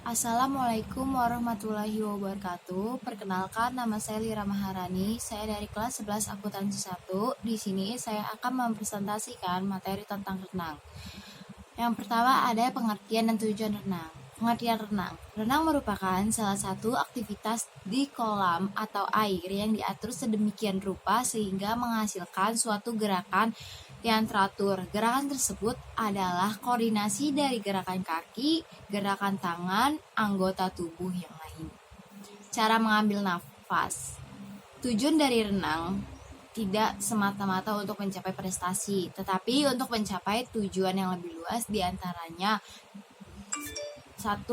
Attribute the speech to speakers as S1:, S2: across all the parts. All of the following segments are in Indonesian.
S1: Assalamualaikum warahmatullahi wabarakatuh. Perkenalkan, nama saya Lira Maharani. Saya dari kelas 11 Akuntansi 1. Di sini saya akan mempresentasikan materi tentang renang. Yang pertama ada pengertian dan tujuan renang. Pengertian renang. Renang merupakan salah satu aktivitas di kolam atau air yang diatur sedemikian rupa sehingga menghasilkan suatu gerakan yang teratur. Gerakan tersebut adalah koordinasi dari gerakan kaki, gerakan tangan, anggota tubuh yang lain. Cara mengambil nafas. Tujuan dari renang tidak semata-mata untuk mencapai prestasi, tetapi untuk mencapai tujuan yang lebih luas, diantaranya 1.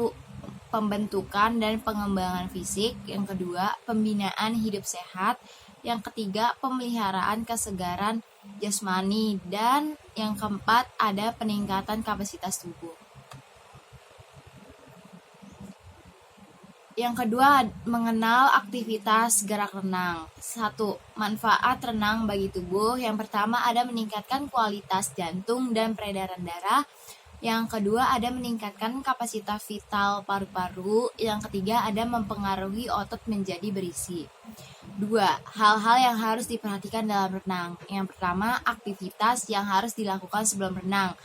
S1: Pembentukan dan pengembangan fisik. Yang kedua, pembinaan hidup sehat. Yang ketiga, pemeliharaan kesegaran jasmani. Dan yang keempat, ada peningkatan kapasitas tubuh. Yang kedua, mengenal aktivitas gerak renang. 1. Manfaat renang bagi tubuh. Yang pertama, ada meningkatkan kualitas jantung dan peredaran darah. Yang kedua, ada meningkatkan kapasitas vital paru-paru. Yang ketiga, ada mempengaruhi otot menjadi berisi. 2. Hal-hal yang harus diperhatikan dalam renang. Yang pertama, aktivitas yang harus dilakukan sebelum renang.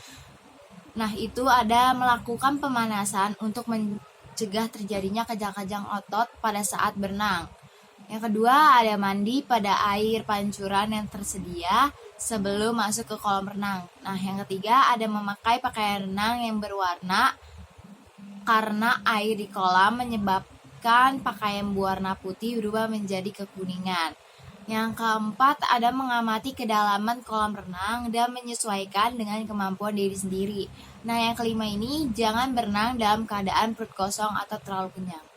S1: Nah, itu ada melakukan pemanasan untuk mencegah terjadinya kejang-kejang otot pada saat berenang. Yang kedua, ada mandi pada air pancuran yang tersedia sebelum masuk ke kolam renang. Nah, yang ketiga, ada memakai pakaian renang yang berwarna karena air di kolam menyebabkan pakaian berwarna putih berubah menjadi kekuningan. Yang keempat, ada mengamati kedalaman kolam renang dan menyesuaikan dengan kemampuan diri sendiri. Nah, yang kelima ini, jangan berenang dalam keadaan perut kosong atau terlalu kenyang.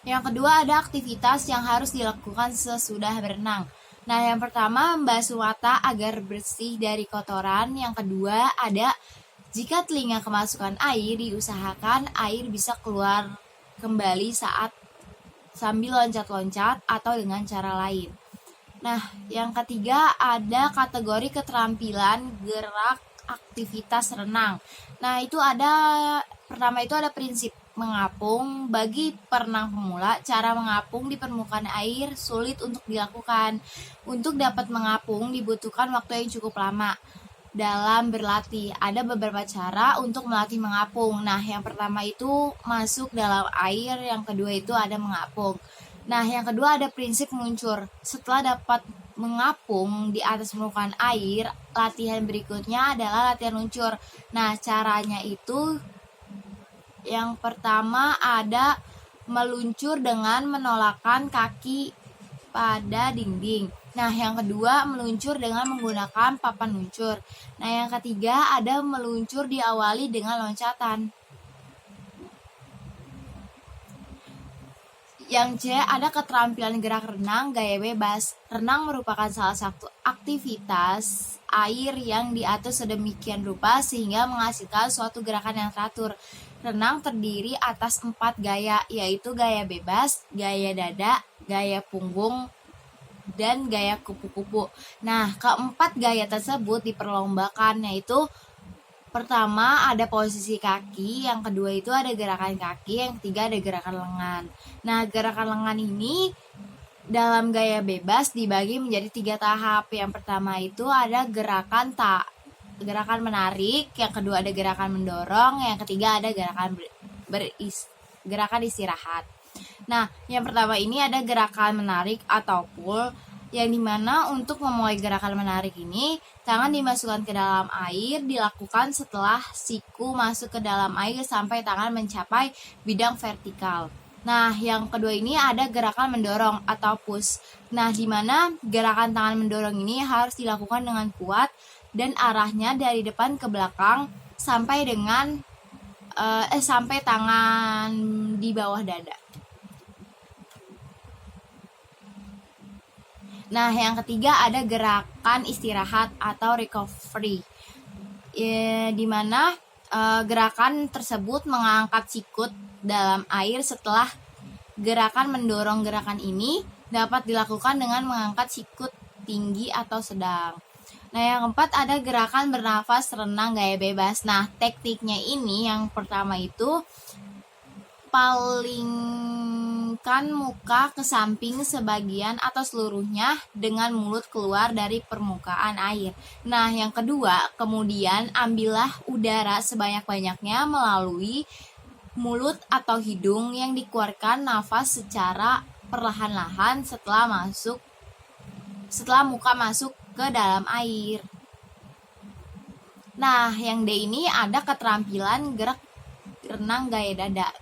S1: Yang kedua, ada aktivitas yang harus dilakukan sesudah berenang. Nah, yang pertama, membasuh mata agar bersih dari kotoran. Yang kedua, ada jika telinga kemasukan air, diusahakan air bisa keluar kembali saat sambil loncat-loncat atau dengan cara lain. Nah, yang ketiga, ada kategori keterampilan gerak aktivitas renang. Nah, itu pertama itu ada prinsip mengapung. Bagi perenang pemula, cara mengapung di permukaan air sulit untuk dilakukan. Untuk dapat mengapung dibutuhkan waktu yang cukup lama dalam berlatih. Ada beberapa cara untuk melatih mengapung. Nah, yang pertama itu masuk dalam air, yang kedua itu ada mengapung. Nah, yang kedua ada prinsip meluncur. Setelah dapat mengapung di atas permukaan air, latihan berikutnya adalah latihan luncur. Nah, caranya itu yang pertama ada meluncur dengan menolakkan kaki pada dinding. Nah, yang kedua meluncur dengan menggunakan papan luncur. Nah, yang ketiga ada meluncur diawali dengan loncatan. Yang C, ada keterampilan gerak renang gaya bebas. Renang merupakan salah satu aktivitas air yang diatur sedemikian rupa sehingga menghasilkan suatu gerakan yang teratur. Renang terdiri atas 4 gaya, yaitu gaya bebas, gaya dada, gaya punggung, dan gaya kupu-kupu. Nah, keempat gaya tersebut diperlombakan, yaitu pertama ada posisi kaki, yang kedua itu ada gerakan kaki, yang ketiga ada gerakan lengan. Nah, gerakan lengan ini dalam gaya bebas dibagi menjadi 3 tahap. Yang pertama itu ada gerakan menarik, yang kedua ada gerakan mendorong, yang ketiga ada gerakan istirahat. Nah, yang pertama ini ada gerakan menarik atau pull, yang dimana untuk memulai gerakan menarik ini, tangan dimasukkan ke dalam air, dilakukan setelah siku masuk ke dalam air sampai tangan mencapai bidang vertikal. Nah, yang kedua ini ada gerakan mendorong atau push. Nah, dimana gerakan tangan mendorong ini harus dilakukan dengan kuat dan arahnya dari depan ke belakang sampai tangan di bawah dada. Nah, yang ketiga ada gerakan istirahat atau recovery, di mana gerakan tersebut mengangkat sikut dalam air. Setelah gerakan mendorong, gerakan ini dapat dilakukan dengan mengangkat sikut tinggi atau sedang. Nah, yang keempat ada gerakan bernafas renang gaya bebas. Nah, tekniknya ini yang pertama itu palingkan muka ke samping sebagian atau seluruhnya dengan mulut keluar dari permukaan air. Nah, yang kedua, kemudian ambillah udara sebanyak-banyaknya melalui mulut atau hidung yang dikeluarkan nafas secara perlahan-lahan setelah muka masuk ke dalam air. Nah, yang D ini ada keterampilan gerak renang gaya dada.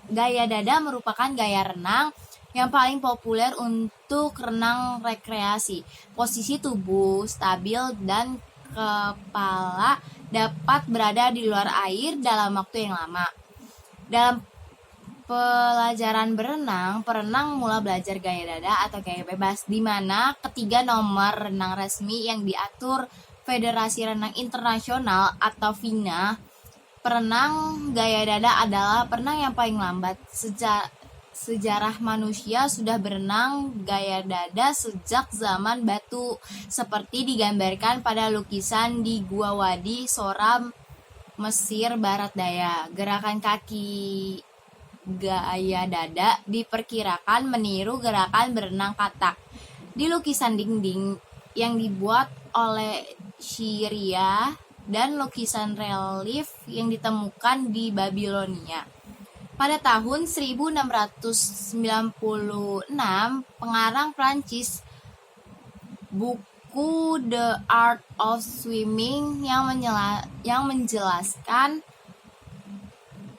S1: Gaya dada merupakan gaya renang yang paling populer untuk renang rekreasi. Posisi tubuh stabil dan kepala dapat berada di luar air dalam waktu yang lama. Dalam pelajaran berenang, perenang mulai belajar gaya dada atau gaya bebas, di mana ketiga nomor renang resmi yang diatur Federasi Renang Internasional atau FINA. Perenang gaya dada adalah perenang yang paling lambat. Sejarah manusia sudah berenang gaya dada sejak zaman batu, seperti digambarkan pada lukisan di Gua Wadi, Sora, Mesir Barat Daya. Gerakan kaki gaya dada diperkirakan meniru gerakan berenang katak di lukisan dinding yang dibuat oleh Syria dan lukisan relief yang ditemukan di Babilonia. Pada tahun 1696, pengarang Prancis buku The Art of Swimming yang menjelaskan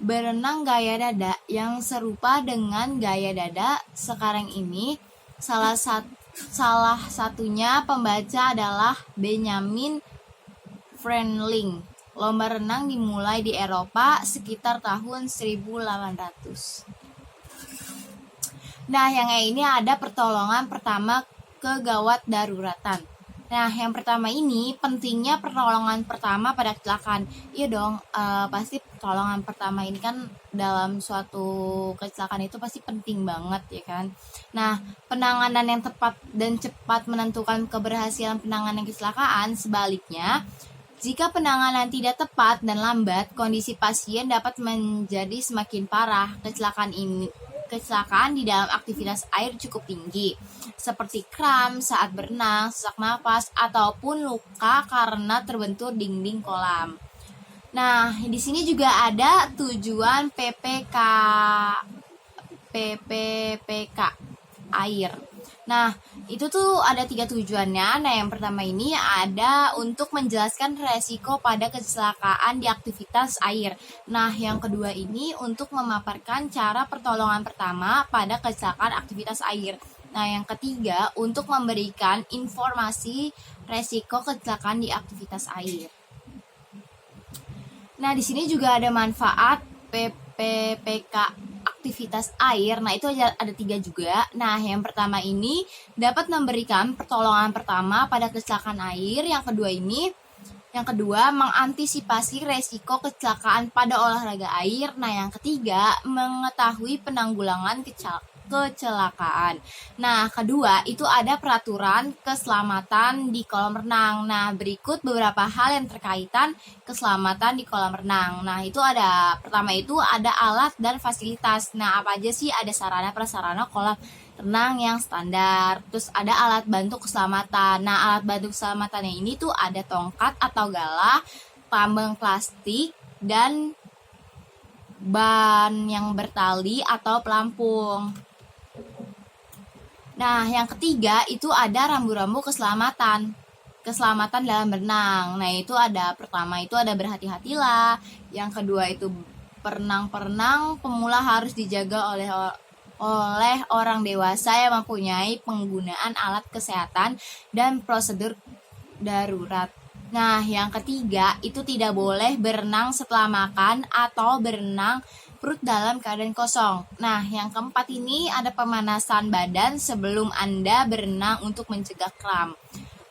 S1: berenang gaya dada yang serupa dengan gaya dada sekarang ini. Salah satunya pembaca adalah Benjamin Franklin. Lomba renang dimulai di Eropa sekitar tahun 1800. Nah, yang ini ada pertolongan pertama kegawat daruratan. Nah, yang pertama ini pentingnya pertolongan pertama pada kecelakaan. Iya dong, pasti pertolongan pertama ini kan dalam suatu kecelakaan itu pasti penting banget ya kan. Nah, penanganan yang tepat dan cepat menentukan keberhasilan penanganan kecelakaan. Sebaliknya, jika penanganan tidak tepat dan lambat, kondisi pasien dapat menjadi semakin parah. Kecelakaan di dalam aktivitas air cukup tinggi, seperti kram saat berenang, sesak napas, ataupun luka karena terbentur dinding kolam. Nah, di sini juga ada tujuan PPPK air. Nah, itu tuh ada 3 tujuannya. Nah, yang pertama ini ada untuk menjelaskan resiko pada kecelakaan di aktivitas air. Nah, yang kedua ini untuk memaparkan cara pertolongan pertama pada kecelakaan aktivitas air. Nah, yang ketiga untuk memberikan informasi resiko kecelakaan di aktivitas air. Nah, di sini juga ada manfaat PPPK aktivitas air. Nah, itu ada 3 juga. Nah, yang pertama ini dapat memberikan pertolongan pertama pada kecelakaan air. Yang kedua mengantisipasi resiko kecelakaan pada olahraga air. Nah, yang ketiga mengetahui penanggulangan kecelakaan. Nah, kedua itu ada peraturan keselamatan di kolam renang. Nah, berikut beberapa hal yang terkaitan keselamatan di kolam renang. Nah, itu ada pertama itu ada alat dan fasilitas. Nah, apa aja sih? Ada sarana prasarana kolam renang yang standar. Terus ada alat bantu keselamatan. Nah, alat bantu keselamatannya ini tuh ada tongkat atau galah, tambang plastik, dan ban yang bertali atau pelampung. Nah, yang ketiga itu ada rambu-rambu keselamatan dalam berenang. Nah, itu ada pertama itu ada berhati-hatilah. Yang kedua itu perenang pemula harus dijaga oleh orang dewasa yang mempunyai penggunaan alat kesehatan dan prosedur darurat. Nah, yang ketiga itu tidak boleh berenang setelah makan atau berenang perut dalam keadaan kosong. Nah, yang keempat ini ada pemanasan badan sebelum Anda berenang untuk mencegah kram.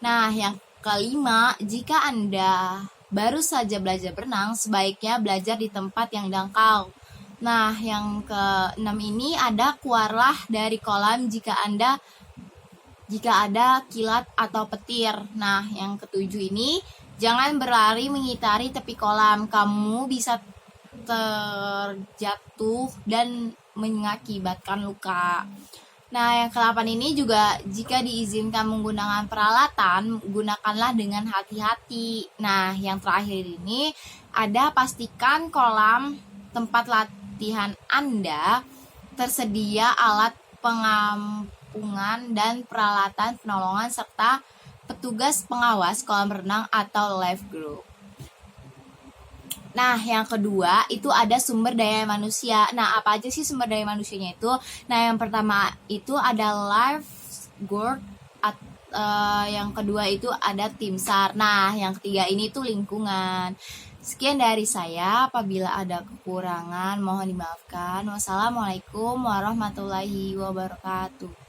S1: Nah, yang kelima, jika Anda baru saja belajar berenang, sebaiknya belajar di tempat yang dangkal. Nah, yang keenam ini ada keluarlah dari kolam jika jika ada kilat atau petir. Nah, yang ketujuh ini, jangan berlari mengitari tepi kolam. Kamu bisa terjatuh dan mengakibatkan luka. Nah, yang ke-8 ini juga, jika diizinkan menggunakan peralatan, gunakanlah dengan hati-hati. Nah, yang terakhir ini ada, pastikan kolam tempat latihan Anda tersedia alat pengampungan dan peralatan penolongan serta petugas pengawas kolam renang atau lifeguard. Nah, yang kedua itu ada sumber daya manusia. Nah, apa aja sih sumber daya manusianya itu? Nah, yang pertama itu ada lifeguard, yang kedua itu ada tim SAR. Nah, yang ketiga ini tuh lingkungan. Sekian dari saya, apabila ada kekurangan mohon dimaafkan. Wassalamualaikum warahmatullahi wabarakatuh.